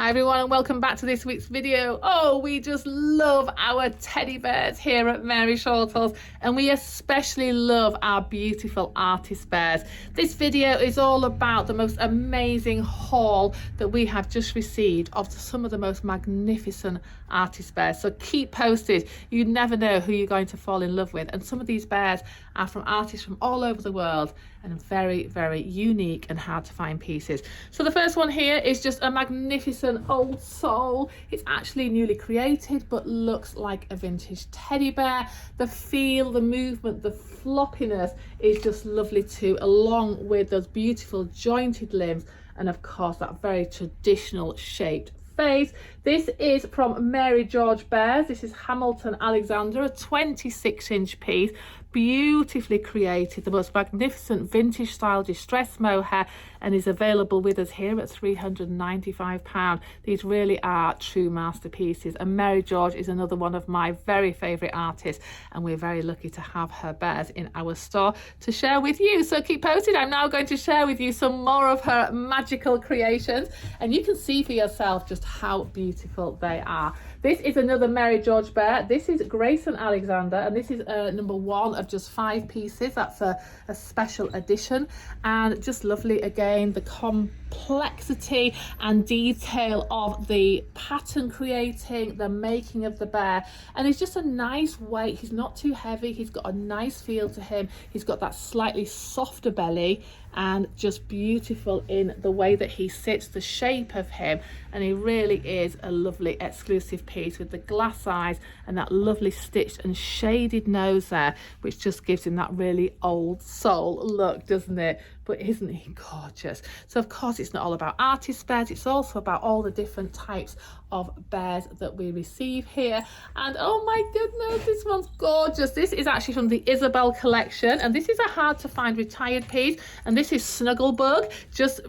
Hi everyone and welcome back to this week's video. Oh, we just love our teddy bears here at MaryShortle, and we especially love our beautiful artist bears. This video is all about the most amazing haul that we have just received of some of the most magnificent artist bears. So keep posted. You never know who you're going to fall in love with, and some of these bears are from artists from all over the world and very, very unique and hard to find pieces. So the first one here is just a magnificent old soul. It's actually newly created but looks like a vintage teddy bear. The feel, the movement, the floppiness is just lovely too, along with those beautiful jointed limbs and of course that very traditional shaped face. This is from Mary George Bears. This is Hamilton Alexander, a 26-inch piece, beautifully created, the most magnificent vintage style distressed mohair, and is available with us here at £395. These really are true masterpieces, and Mary George is another one of my very favourite artists, and we're very lucky to have her bears in our store to share with you. So keep posted. I'm now going to share with you some more of her magical creations, and you can see for yourself just how beautiful they are. This is another Mary George bear. This is Grayson Alexander, and this is number one of just 5 pieces. That's a special edition, and just lovely again, the complexity and detail of the pattern creating, the making of the bear. And it's just a nice weight. He's not too heavy. He's got a nice feel to him. He's got that slightly softer belly, and just beautiful in the way that he sits, the shape of him, and he really is a lovely exclusive piece with the glass eyes and that lovely stitched and shaded nose there, which just gives him that really old soul look, doesn't it? But isn't he gorgeous? So of course it's not all about artist bears, it's also about all the different types of bears that we receive here. And oh my goodness, this one's gorgeous. This is actually from the Icicle collection, and this is a hard to find retired piece, and this is Snugglebug, just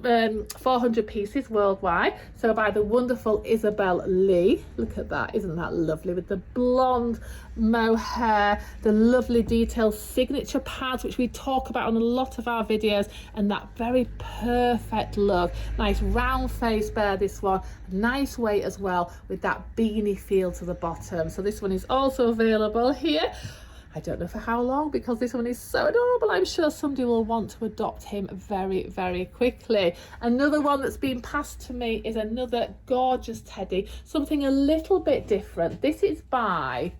400 pieces worldwide, so by the wonderful Isabel Lee. Look at that, isn't that lovely, with the blonde mohair, the lovely detailed signature pads which we talk about on a lot of our videos, and that very perfect look. Nice round face bear, this one, nice weight as well, with that beanie feel to the bottom. So this one is also available here. I don't know for how long, because this one is so adorable. I'm sure somebody will want to adopt him very, very quickly. Another one that's been passed to me is another gorgeous teddy, something a little bit different. This is by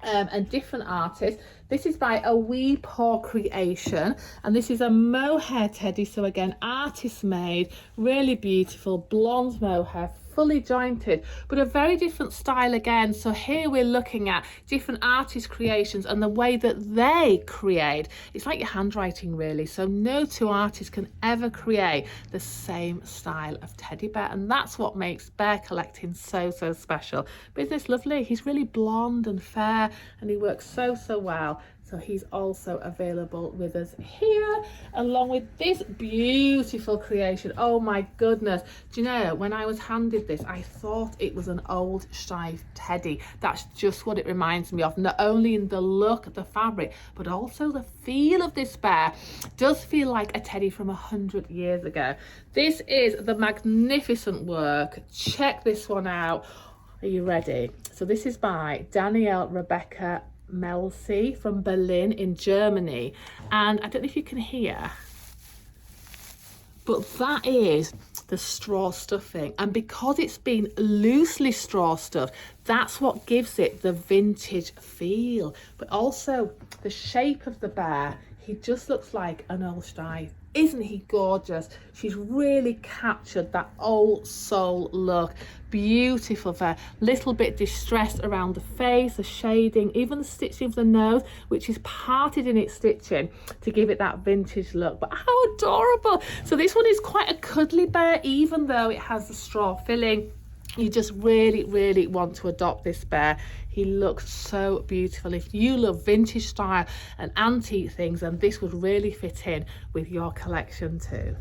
a different artist. This is by a Wee Paw creation, and this is a mohair teddy, so again artist made, really beautiful blonde mohair, fully jointed, but a very different style again. So here we're looking at different artist creations and the way that they create. It's like your handwriting really, so no two artists can ever create the same style of teddy bear, and that's what makes bear collecting so special. But isn't this lovely? He's really blonde and fair, and he works so well. So he's also available with us here, along with this beautiful creation. Oh my goodness. Do you know, when I was handed this, I thought it was an old Steiff teddy. That's just what it reminds me of, not only in the look, the fabric, but also the feel of this bear. It does feel like a teddy from 100 years ago. This is the magnificent work. Check this one out. Are you ready? So this is by Daniela Rebekka from Berlin in Germany, and I don't know if you can hear, but that is the straw stuffing, and because it's been loosely straw stuffed, that's what gives it the vintage feel. But also the shape of the bear, he just looks like an old Steiff. Isn't he gorgeous? She's really captured that old soul look. Beautiful there, little bit distressed around the face, the shading, even the stitching of the nose, which is parted in its stitching to give it that vintage look. But how adorable. So this one is quite a cuddly bear, even though it has the straw filling. You just really want to adopt this bear. He looks so beautiful. If you love vintage style and antique things, then this would really fit in with your collection too.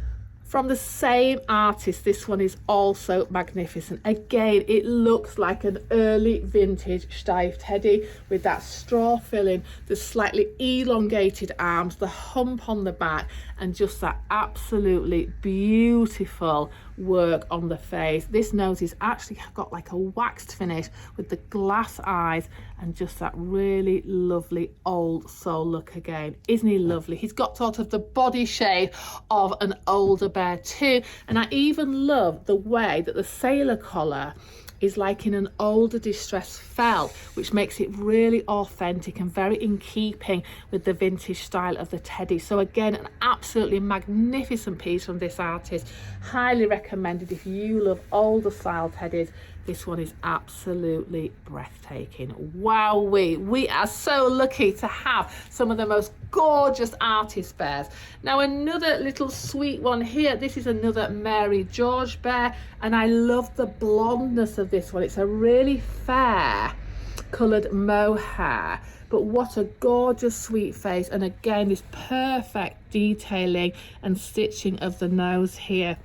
From the same artist, this one is also magnificent. Again, it looks like an early vintage Steiff teddy with that straw filling, the slightly elongated arms, the hump on the back, and just that absolutely beautiful work on the face. This nose is actually got like a waxed finish with the glass eyes and just that really lovely old soul look again. Isn't he lovely? He's got sort of the body shape of an older bear too, and I even love the way that the sailor collar is like in an older distressed felt, which makes it really authentic and very in keeping with the vintage style of the teddy. So again, an absolutely magnificent piece from this artist. Highly recommended if you love older style teddies. This one is absolutely breathtaking. Wowee, we are so lucky to have some of the most gorgeous artist bears. Now another little sweet one here. This is another Mary George bear, and I love the blondness of this one. It's a really fair coloured mohair, but what a gorgeous sweet face, and again this perfect detailing and stitching of the nose here.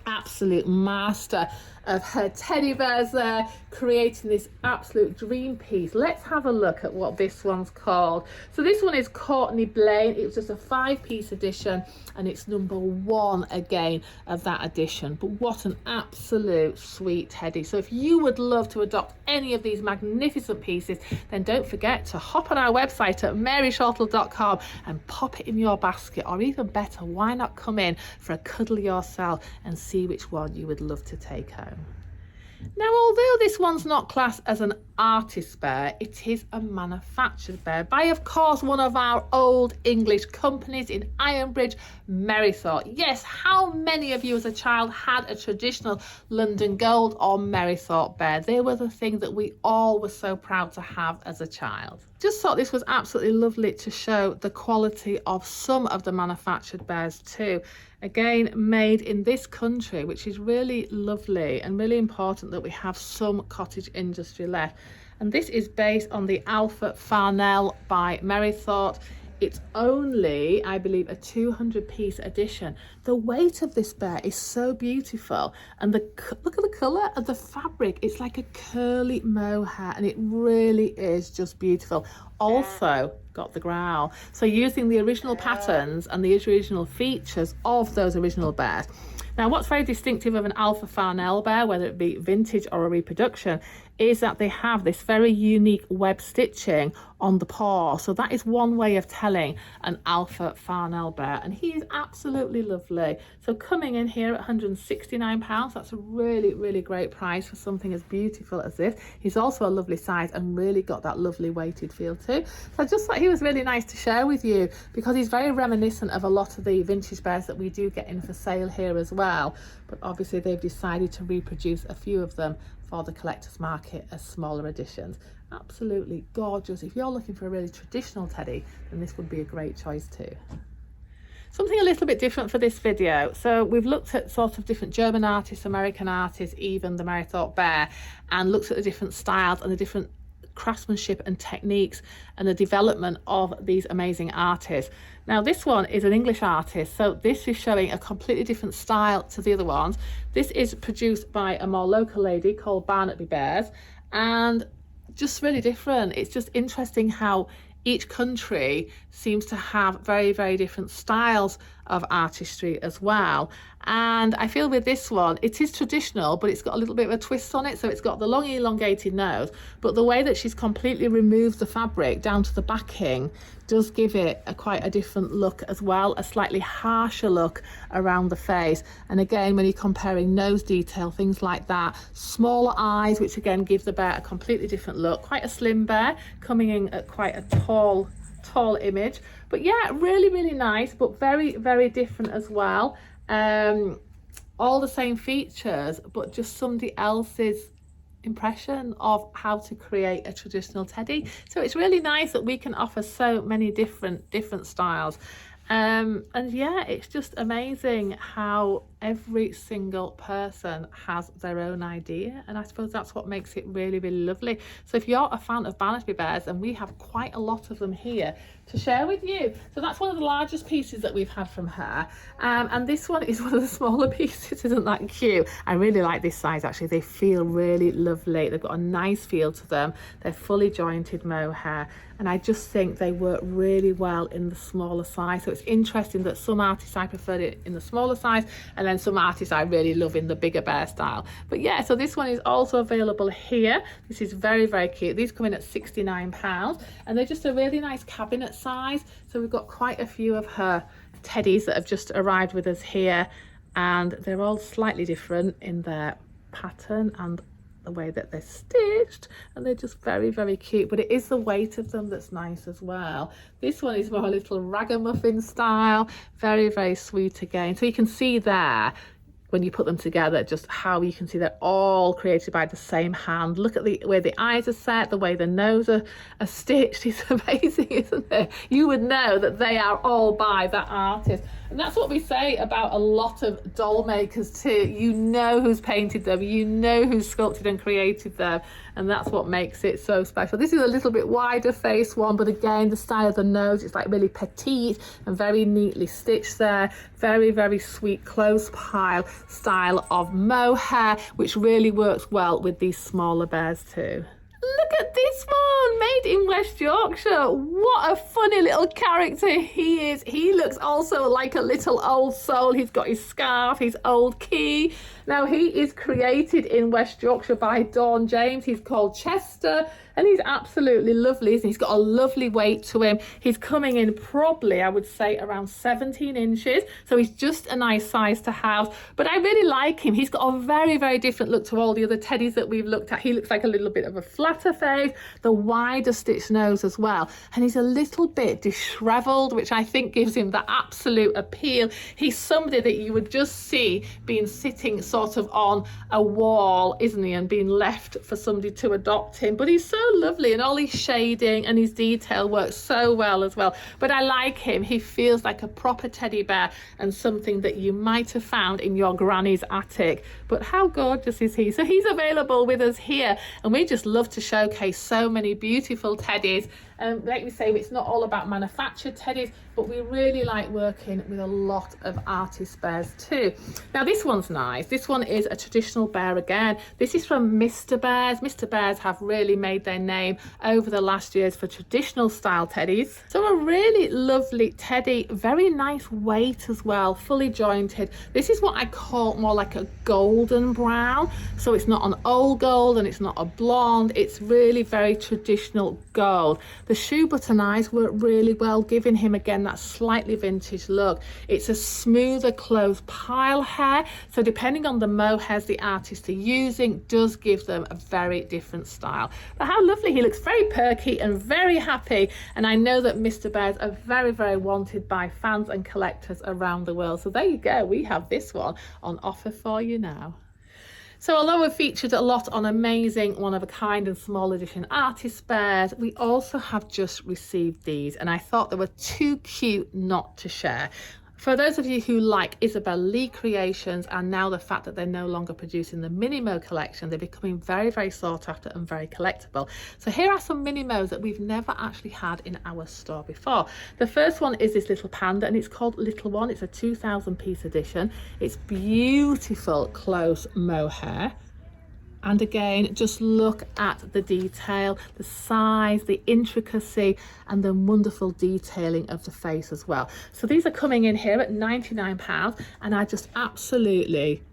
Absolute master of her teddy bears there, creating this absolute dream piece. Let's have a look at what this one's called. So this one is Courtney Blaine. It was just a 5-piece edition, and it's number 1 again of that edition. But what an absolute sweet teddy. So if you would love to adopt any of these magnificent pieces, then don't forget to hop on our website at MaryShortle.com and pop it in your basket, or even better, why not come in for a cuddle yourself and see which one you would love to take home. Now, although this one's not classed as an artist bear, it is a manufactured bear by, of course, one of our old English companies in Ironbridge, Merrythought. Yes, how many of you as a child had a traditional London Gold or Merrythought bear? They were the thing that we all were so proud to have as a child. Just thought this was absolutely lovely to show the quality of some of the manufactured bears too. Again, made in this country, which is really lovely and really important that we have some cottage industry left. And this is based on the Alpha Farnell by Merrythought. It's only, I believe, a 200-piece edition. The weight of this bear is so beautiful, and look at the colour of the fabric. It's like a curly mohair, and it really is just beautiful. Also got the growl. So using the original patterns and the original features of those original bears. Now, what's very distinctive of an Alpha Farnell bear, whether it be vintage or a reproduction, is that they have this very unique web stitching on the paw. So that is one way of telling an Alpha Farnell bear, and he is absolutely lovely. So coming in here at £169, that's a really, really great price for something as beautiful as this. He's also a lovely size and really got that lovely weighted feel too. So I just thought he was really nice to share with you, because he's very reminiscent of a lot of the vintage bears that we do get in for sale here as well. But obviously they've decided to reproduce a few of them for the collector's market as smaller editions. Absolutely gorgeous. If you're looking for a really traditional teddy, then this would be a great choice too. Something a little bit different for this video. So we've looked at sort of different German artists, American artists, even the Merrythought Bear, and looked at the different styles and the different craftsmanship and techniques and the development of these amazing artists. Now this one is an English artist, so this is showing a completely different style to the other ones. This is produced by a more local lady called Barnetby Bears, and just really different. It's just interesting how each country seems to have very, very different styles of artistry as well. And I feel with this one, it is traditional, but it's got a little bit of a twist on it. So it's got the long elongated nose, but the way that she's completely removed the fabric down to the backing does give it quite a different look as well, a slightly harsher look around the face. And again, when you're comparing nose detail, things like that, smaller eyes, which again give the bear a completely different look. Quite a slim bear, coming in at quite a tall image. But yeah, really, really nice, but very, very different as well. All the same features, but just somebody else's impression of how to create a traditional teddy. So it's really nice that we can offer so many different styles. And yeah, it's just amazing how every single person has their own idea, and I suppose that's what makes it really, really lovely. So if you're a fan of Barnetby bears, and we have quite a lot of them here to share with you. So that's one of the largest pieces that we've had from her, and this one is one of the smaller pieces. Isn't that cute? I really like this size actually. They feel really lovely. They've got a nice feel to them. They're fully jointed mohair, and I just think they work really well in the smaller size. So it's interesting that some artists I prefer it in the smaller size, and then some artists I really love in the bigger bear style. But yeah, so this one is also available here. This is very, very cute. These come in at £69, and they're just a really nice cabinet size. So we've got quite a few of her teddies that have just arrived with us here, and they're all slightly different in their pattern and the way that they're stitched, and they're just very, very cute. But it is the weight of them that's nice as well. This one is more a little ragamuffin style, very, very sweet again. So you can see there, when you put them together, just how you can see they're all created by the same hand. Look at the way the eyes are set, the way the nose are stitched. It's amazing, isn't it? You would know that they are all by that artist. And that's what we say about a lot of doll makers too. You know who's painted them, you know who's sculpted and created them, and that's what makes it so special. This is a little bit wider face one, but again, the style of the nose, it's like really petite and very neatly stitched there. Very, very sweet close pile style of mohair, which really works well with these smaller bears too. Look at this one, made in West Yorkshire. What a funny little character he is. He looks also like a little old soul. He's got his scarf, his old key. Now, he is created in West Yorkshire by Dawn James. He's called Chester, and he's absolutely lovely. He's got a lovely weight to him. He's coming in probably, I would say, around 17 inches. So he's just a nice size to house. But I really like him. He's got a very, very different look to all the other teddies that we've looked at. He looks like a little bit of a flatter face, the wider stitched nose as well. And he's a little bit disheveled, which I think gives him the absolute appeal. He's somebody that you would just see being sitting sort of on a wall, isn't he, and being left for somebody to adopt him. But he's so lovely, and all his shading and his detail works so well as well. But I like him. He feels like a proper teddy bear and something that you might have found in your granny's attic. But how gorgeous is he? So he's available with us here, and we just love to showcase so many beautiful teddies. Like we say, it's not all about manufactured teddies, but we really like working with a lot of artist bears too. Now this one's nice. This one is a traditional bear again. This is from Mr. Bears. Mr. Bears have really made their name over the last years for traditional style teddies. So a really lovely teddy, very nice weight as well, fully jointed. This is what I call more like a golden brown. So it's not an old gold and it's not a blonde. It's really very traditional gold. The shoe button eyes work really well, giving him again that slightly vintage look. It's a smoother closed pile hair, so depending on the mohairs the artist are using does give them a very different style. But how lovely, he looks very perky and very happy, and I know that Mr. Bears are very, very wanted by fans and collectors around the world. So there you go, we have this one on offer for you now. So although we've featured a lot on amazing one-of-a-kind and small edition artist bears, we also have just received these, and I thought they were too cute not to share. For those of you who like Isabel Lee creations, and now the fact that they're no longer producing the Minimo collection, they're becoming very, very sought after and very collectible. So here are some Minimos that we've never actually had in our store before. The first one is this little panda, and it's called Little One. It's a 2,000 piece edition. It's beautiful close mohair. And again, just look at the detail, the size, the intricacy, and the wonderful detailing of the face as well. So these are coming in here at £99, and are just absolutely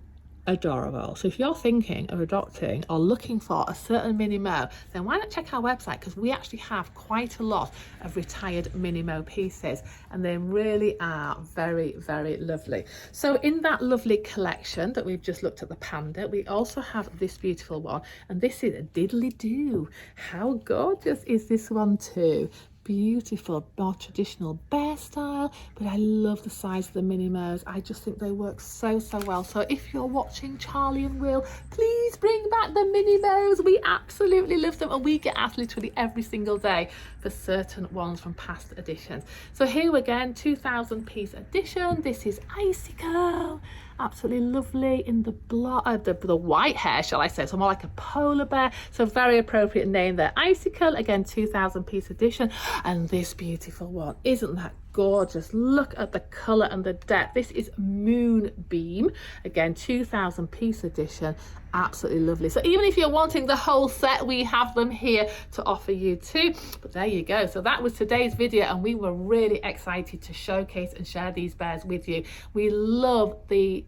adorable. So if you're thinking of adopting or looking for a certain Minimo, then why not check our website, because we actually have quite a lot of retired Minimo pieces, and they really are very, very lovely. So in that lovely collection that we've just looked at, the panda, we also have this beautiful one, and this is a Diddly Do. How gorgeous is this one too? Beautiful, more traditional bear style, but I love the size of the Minimos. I just think they work so, so well. So if you're watching Charlie and Will, please bring back the Minimos. We absolutely love them, and we get asked literally every single day for certain ones from past editions. So here again, 2,000 piece edition. This is Icicle. absolutely lovely in the white hair, shall I say, so more like a polar bear, so very appropriate name there. Icicle, again 2000 piece edition, and this beautiful one, isn't that gorgeous? Look at the colour and the depth. This is Moonbeam, again 2000 piece edition, absolutely lovely. So even if you're wanting the whole set, we have them here to offer you too. But there you go, so that was today's video, and we were really excited to showcase and share these bears with you. We love the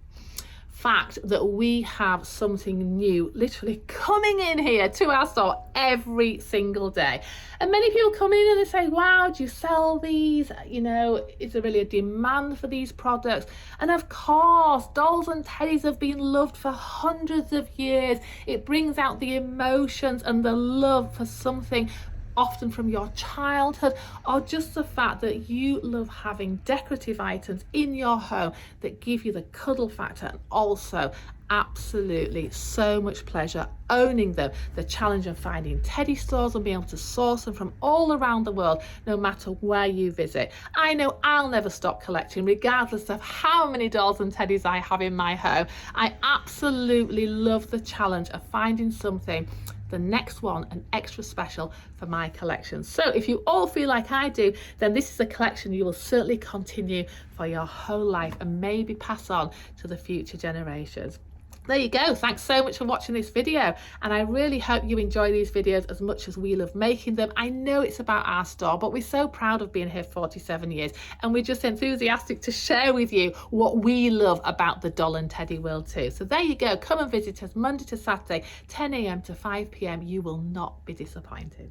fact that we have something new literally coming in here to our store every single day, and many people come in and they say, wow, do you sell these? You know, is there really a demand for these products? And of course, dolls and teddies have been loved for hundreds of years. It brings out the emotions and the love for something often from your childhood, or just the fact that you love having decorative items in your home that give you the cuddle factor, and also absolutely so much pleasure owning them. The challenge of finding teddy stores and being able to source them from all around the world, no matter where you visit. I know I'll never stop collecting, regardless of how many dolls and teddies I have in my home. I absolutely love the challenge of finding something, the next one, an extra special for my collection. So if you all feel like I do, then this is a collection you will certainly continue for your whole life and maybe pass on to the future generations. There you go. Thanks so much for watching this video, and I really hope you enjoy these videos as much as we love making them. I know it's about our store, but we're so proud of being here 47 years, and we're just enthusiastic to share with you what we love about the doll and teddy world too. So there you go. Come and visit us Monday to Saturday, 10 AM to 5 PM. You will not be disappointed.